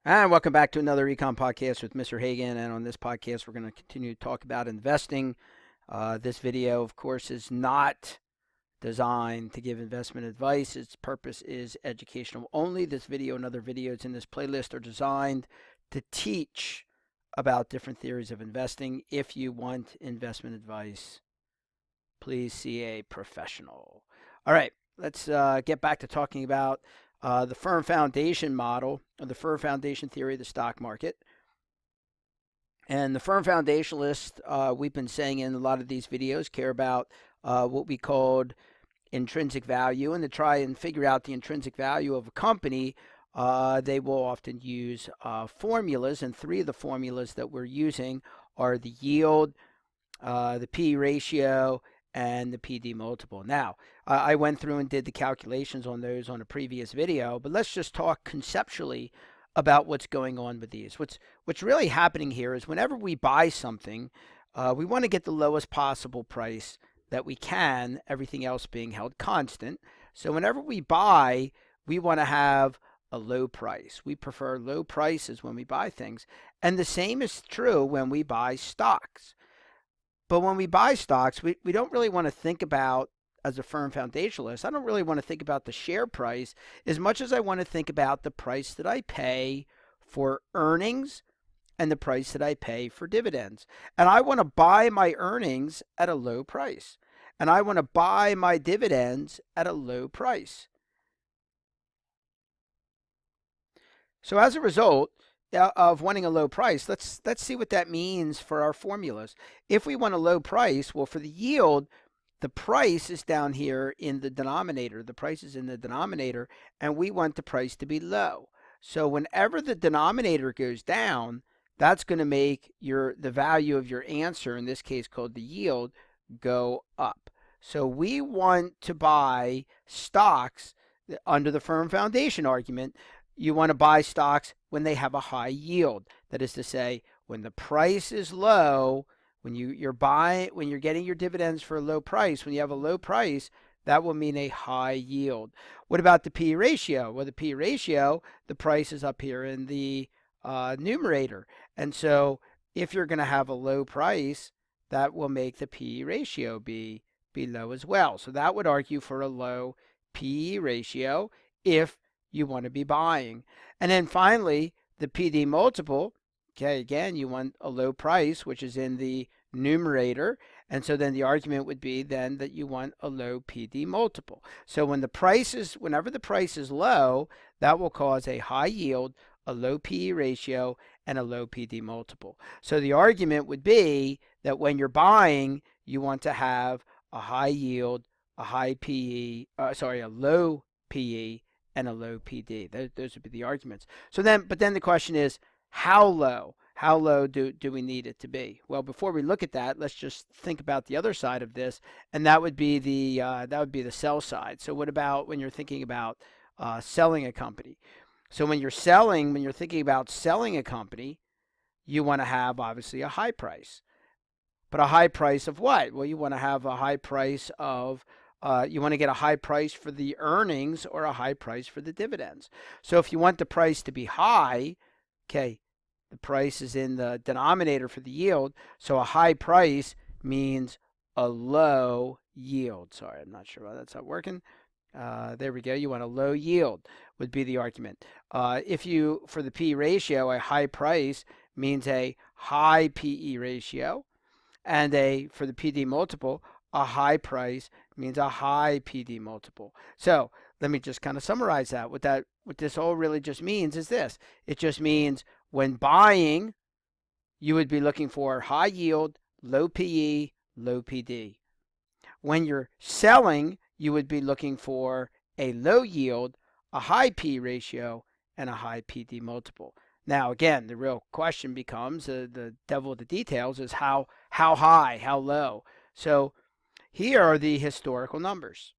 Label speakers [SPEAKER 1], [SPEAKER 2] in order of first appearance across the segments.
[SPEAKER 1] And welcome back to another Econ podcast with Mr. Hagan. And on this podcast, we're going to continue to talk about investing. This video, of course, is not designed to give investment advice. Its purpose is educational only. This video and other videos in this playlist are designed to teach about different theories of investing. If you want investment advice, please see a professional. All right, let's get back to talking about the firm foundation model, or the firm foundation theory of the stock market. And the firm foundationalists, we've been saying in a lot of these videos, care about what we called intrinsic value. And to try and figure out the intrinsic value of a company, they will often use formulas. And three of the formulas that we're using are the yield, the P ratio, and the PD multiple. Now, I went through and did the calculations on those on a previous video, but let's just talk conceptually about what's going on with these. What's really happening here is whenever we buy something, we want to get the lowest possible price that we can, everything else being held constant. So whenever we buy, we want to have a low price. We prefer low prices when we buy things. And the same is true when we buy stocks. But when we buy stocks, we don't really want to think about, as a firm foundationalist, I don't really want to think about the share price as much as I want to think about the price that I pay for earnings and the price that I pay for dividends. And I want to buy my earnings at a low price. And I want to buy my dividends at a low price. So as a result of wanting a low price, let's see what that means for our formulas. If we want a low price, well, for the yield, the price is down here in the denominator. The price is in the denominator, and we want the price to be low. So whenever the denominator goes down, that's going to make the value of your answer, in this case called the yield, go up. So we want to buy stocks under the firm foundation argument. You want to buy stocks when they have a high yield. That is to say, when the price is low, when you're getting your dividends for a low price, when you have a low price, that will mean a high yield. What about the P ratio? Well, the P ratio, the price is up here in the numerator. And so if you're going to have a low price, that will make the P ratio be low as well. So that would argue for a low P ratio if you want to be buying. And then finally, the PD multiple. Okay, again, you want a low price, which is in the numerator. And so then the argument would be then that you want a low PD multiple. So whenever the price is low, that will cause a high yield, a low PE ratio, and a low PD multiple. So the argument would be that when you're buying, you want to have a high yield, a low PE, and a low PD. Those would be the arguments. But then the question is, how low? How low do we need it to be? Well, before we look at that, let's just think about the other side of this, and that would be the sell side. So what about when you're thinking about selling a company? So when you're thinking about selling a company, you want to have obviously a high price. But a high price of what? Well, you want to have a high price of you want to get a high price for the earnings or a high price for the dividends. So if you want the price to be high, okay, the price is in the denominator for the yield. So a high price means a low yield. Sorry, I'm not sure why that's not working. There we go. You want a low yield would be the argument. For the P ratio, a high price means a high PE ratio. And for the PD multiple, a high price means a high PD multiple. So let me just kind of summarize that. What this all really just means is this. It just means when buying, you would be looking for high yield, low PE, low PD. When you're selling, you would be looking for a low yield, a high P ratio, and a high PD multiple. Now, again, the real question becomes, the devil of the details is how high, how low. So here are the historical numbers.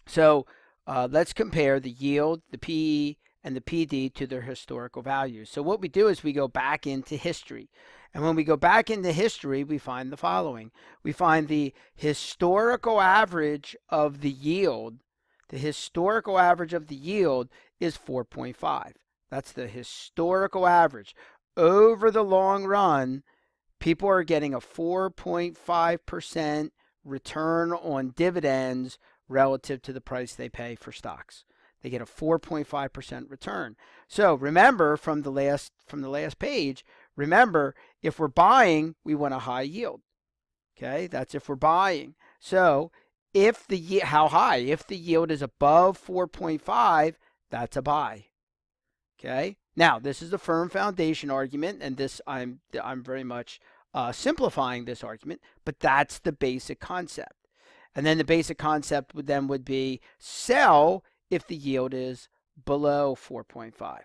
[SPEAKER 1] So let's compare the yield, the PE, and the PD to their historical values. So what we do is we go back into history. And when we go back into history, we find the following. We find the historical average of the yield. The historical average of the yield is 4.5. That's the historical average. Over the long run, people are getting a 4.5% return on dividends relative to the price they pay for stocks. They get a 4.5% return. So remember from the last page, remember if we're buying, we want a high yield. Okay, that's if we're buying. So how high? If the yield is above 4.5, that's a buy. Okay. Now this is the firm foundation argument, and this I'm very much simplifying this argument, but that's the basic concept. And then the basic concept would be sell if the yield is below 4.5.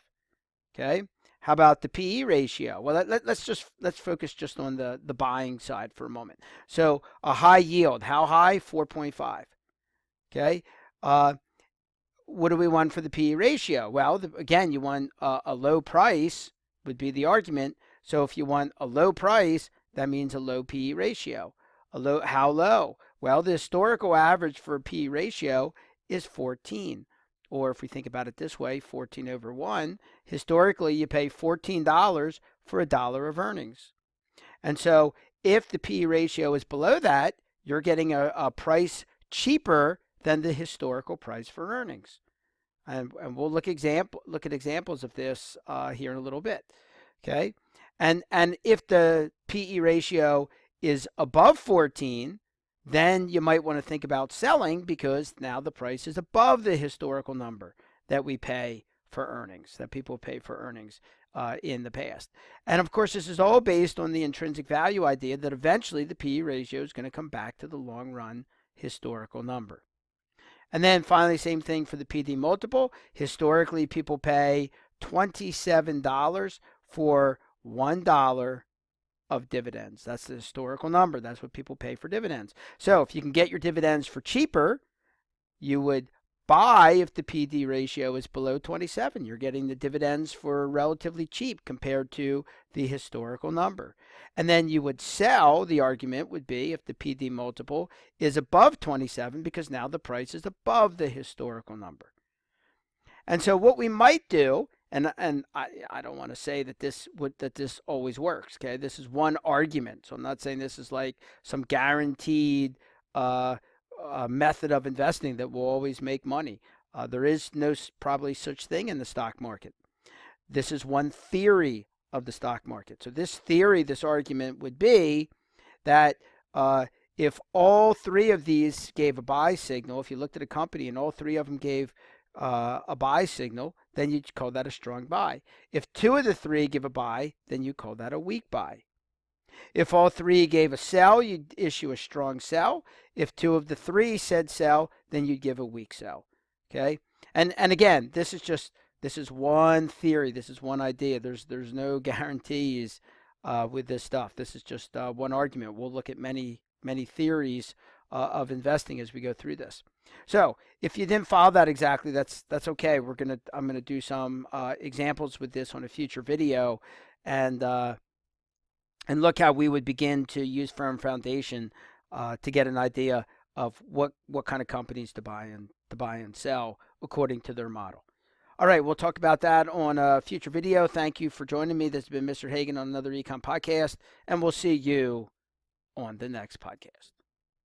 [SPEAKER 1] Okay. How about the PE ratio? Well, let's focus just on the buying side for a moment. So a high yield, how high? 4.5. Okay. What do we want for the PE ratio? Well, again, you want a low price would be the argument. So if you want a low price, that means a low PE ratio. How low? Well, the historical average for a PE ratio is 14. Or if we think about it this way, 14 over 1. Historically, you pay $14 for a dollar of earnings. And so if the PE ratio is below that, you're getting a price cheaper than the historical price for earnings. And we'll look at examples of this here in a little bit. Okay. And if the PE ratio is above 14, then you might want to think about selling because now the price is above the historical number that we pay for earnings, that people pay for earnings in the past. And of course, this is all based on the intrinsic value idea that eventually the PE ratio is going to come back to the long run historical number. And then finally, same thing for the PD multiple. Historically, people pay $27 for $1 of dividends. That's the historical number. That's what people pay for dividends. So if you can get your dividends for cheaper, you would buy if the PD ratio is below 27. You're getting the dividends for relatively cheap compared to the historical number. And then you would sell, the argument would be if the PD multiple is above 27 because now the price is above the historical number. And so what we might do, and I don't want to say that this always works. Okay, this is one argument, so I'm not saying this is like some guaranteed method of investing that will always make money. There is no probably such thing in the stock market. This is one theory of the stock market. So this argument would be that if all three of these gave a buy signal, if you looked at a company and all three of them gave a buy signal, then you'd call that a strong buy. If two of the three give a buy, then you call that a weak buy. If all three gave a sell, you'd issue a strong sell. If two of the three said sell, then you'd give a weak sell. Okay? And again, this is one theory. This is one idea. There's no guarantees with this stuff. This is just one argument. We'll look at many theories of investing as we go through this. So if you didn't follow that exactly, that's okay. I'm gonna do some examples with this on a future video, and look how we would begin to use firm foundation to get an idea of what kind of companies to buy and sell according to their model. All right, we'll talk about that on a future video. Thank you for joining me. This has been Mr. Hagan on another Econ podcast, and we'll see you on the next podcast.